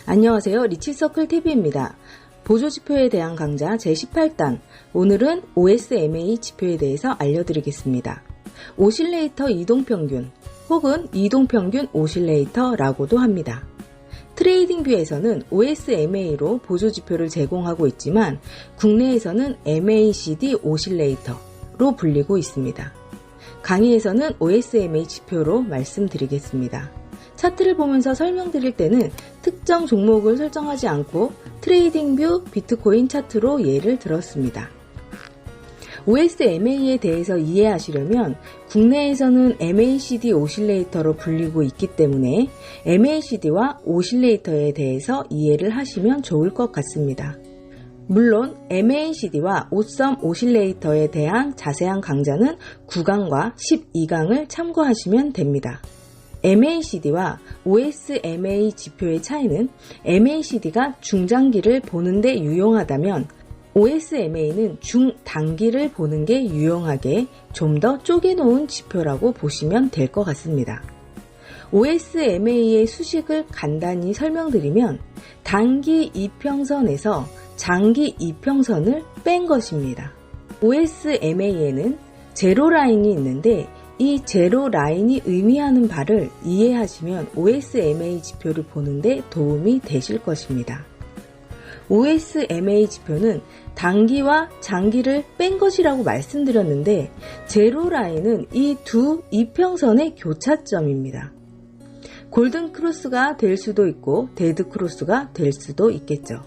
안녕하세요. 리치서클TV입니다. 보조지표에 대한 강좌 제18단, 오늘은 OSMA 지표에 대해서 알려드리겠습니다. 오실레이터 이동평균 혹은 이동평균 오실레이터라고도 합니다. 트레이딩뷰에서는 OSMA로 보조지표를 제공하고 있지만 국내에서는 MACD 오실레이터로 불리고 있습니다. 강의에서는 OSMA 지표로 말씀드리겠습니다. 차트를 보면서 설명드릴 때는 특정 종목을 설정하지 않고 트레이딩뷰 비트코인 차트로 예를 들었습니다. OSMA에 대해서 이해하시려면 국내에서는 MACD 오실레이터로 불리고 있기 때문에 MACD와 오실레이터에 대해서 이해를 하시면 좋을 것 같습니다. 물론 MACD와 5썸 오실레이터에 대한 자세한 강좌는 9강과 12강을 참고하시면 됩니다. MACD와 OSMA 지표의 차이는 MACD가 중장기를 보는데 유용하다면 OSMA는 중단기를 보는 게 유용하게 좀 더 쪼개놓은 지표라고 보시면 될 것 같습니다. OSMA의 수식을 간단히 설명드리면 단기 이평선에서 장기 이평선을 뺀 것입니다. OSMA에는 제로라인이 있는데 이 제로라인이 의미하는 바를 이해하시면 OSMA 지표를 보는데 도움이 되실 것입니다. OSMA 지표는 단기와 장기를 뺀 것이라고 말씀드렸는데 제로라인은 이 두 이평선의 교차점입니다. 골든 크로스가 될 수도 있고 데드 크로스가 될 수도 있겠죠.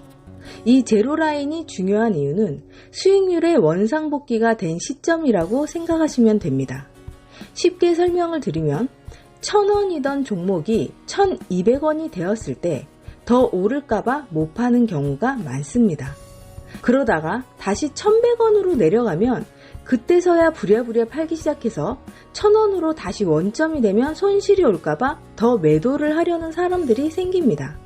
이 제로라인이 중요한 이유는 수익률의 원상복귀가 된 시점이라고 생각하시면 됩니다. 쉽게 설명을 드리면 1,000원이던 종목이 1,200원이 되었을 때 더 오를까봐 못 파는 경우가 많습니다. 그러다가 다시 1,100원으로 내려가면 그때서야 부랴부랴 팔기 시작해서 1,000원으로 다시 원점이 되면 손실이 올까봐 더 매도를 하려는 사람들이 생깁니다.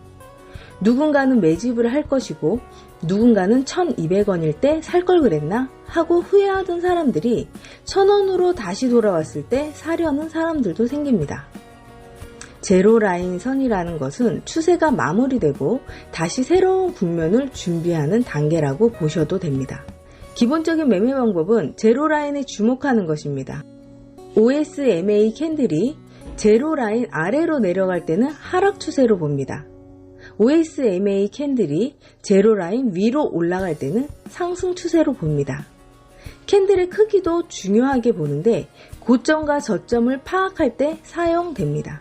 누군가는 매집을 할 것이고 누군가는 1,200원일 때 살 걸 그랬나 하고 후회하던 사람들이 1,000원으로 다시 돌아왔을 때 사려는 사람들도 생깁니다. 제로라인 선이라는 것은 추세가 마무리되고 다시 새로운 국면을 준비하는 단계라고 보셔도 됩니다. 기본적인 매매 방법은 제로라인에 주목하는 것입니다. OSMA 캔들이 제로라인 아래로 내려갈 때는 하락 추세로 봅니다. OSMA 캔들이 제로라인 위로 올라갈 때는 상승 추세로 봅니다. 캔들의 크기도 중요하게 보는데 고점과 저점을 파악할 때 사용됩니다.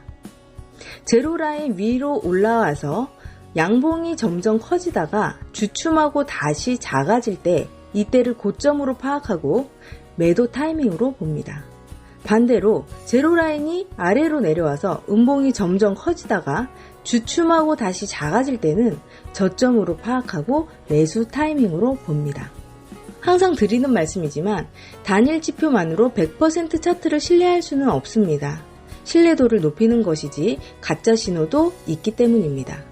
제로라인 위로 올라와서 양봉이 점점 커지다가 주춤하고 다시 작아질 때 이때를 고점으로 파악하고 매도 타이밍으로 봅니다. 반대로 제로라인이 아래로 내려와서 음봉이 점점 커지다가 주춤하고 다시 작아질 때는 저점으로 파악하고 매수 타이밍으로 봅니다. 항상 드리는 말씀이지만 단일 지표만으로 100% 차트를 신뢰할 수는 없습니다. 신뢰도를 높이는 것이지 가짜 신호도 있기 때문입니다.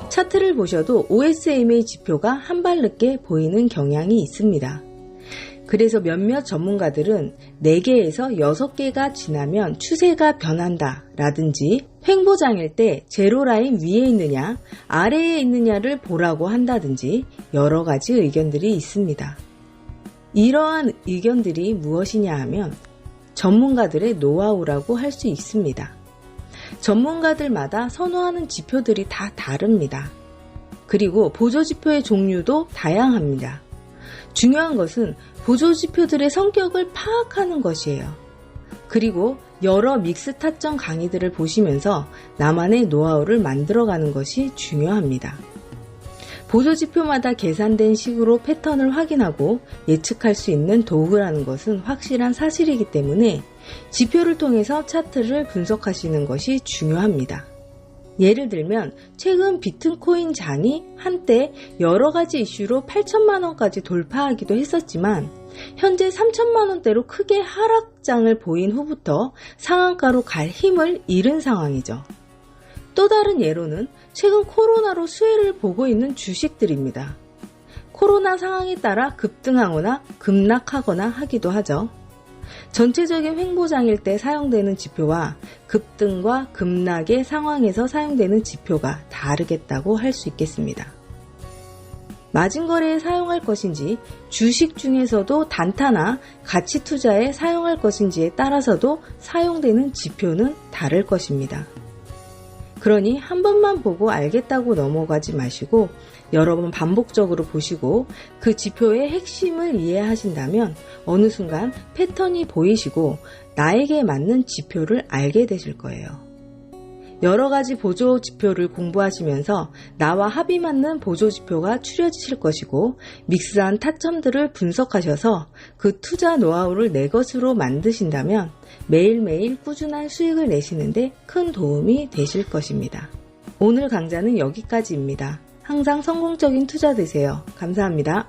차트를 보셔도 OSMA 지표가 한 발 늦게 보이는 경향이 있습니다. 그래서 몇몇 전문가들은 4개에서 6개가 지나면 추세가 변한다 라든지 횡보장일 때 제로라인 위에 있느냐 아래에 있느냐를 보라고 한다든지 여러 가지 의견들이 있습니다. 이러한 의견들이 무엇이냐 하면 전문가들의 노하우라고 할 수 있습니다. 전문가들마다 선호하는 지표들이 다 다릅니다. 그리고 보조지표의 종류도 다양합니다. 중요한 것은 보조지표들의 성격을 파악하는 것이에요. 그리고 여러 믹스 타점 강의들을 보시면서 나만의 노하우를 만들어가는 것이 중요합니다. 보조지표마다 계산된 식으로 패턴을 확인하고 예측할 수 있는 도구라는 것은 확실한 사실이기 때문에 지표를 통해서 차트를 분석하시는 것이 중요합니다. 예를 들면 최근 비트코인 장이 한때 여러 가지 이슈로 8천만원까지 돌파하기도 했었지만 현재 3천만원대로 크게 하락장을 보인 후부터 상한가로 갈 힘을 잃은 상황이죠. 또 다른 예로는 최근 코로나로 수혜를 보고 있는 주식들입니다. 코로나 상황에 따라 급등하거나 급락하거나 하기도 하죠. 전체적인 횡보장일 때 사용되는 지표와 급등과 급락의 상황에서 사용되는 지표가 다르겠다고 할 수 있겠습니다. 마진거래에 사용할 것인지 주식 중에서도 단타나 가치 투자에 사용할 것인지에 따라서도 사용되는 지표는 다를 것입니다. 그러니 한 번만 보고 알겠다고 넘어가지 마시고 여러 번 반복적으로 보시고 그 지표의 핵심을 이해하신다면 어느 순간 패턴이 보이시고 나에게 맞는 지표를 알게 되실 거예요. 여러 가지 보조 지표를 공부하시면서 나와 합이 맞는 보조 지표가 추려지실 것이고 믹스한 타점들을 분석하셔서 그 투자 노하우를 내 것으로 만드신다면 매일매일 꾸준한 수익을 내시는데 큰 도움이 되실 것입니다. 오늘 강좌는 여기까지입니다. 항상 성공적인 투자 되세요. 감사합니다.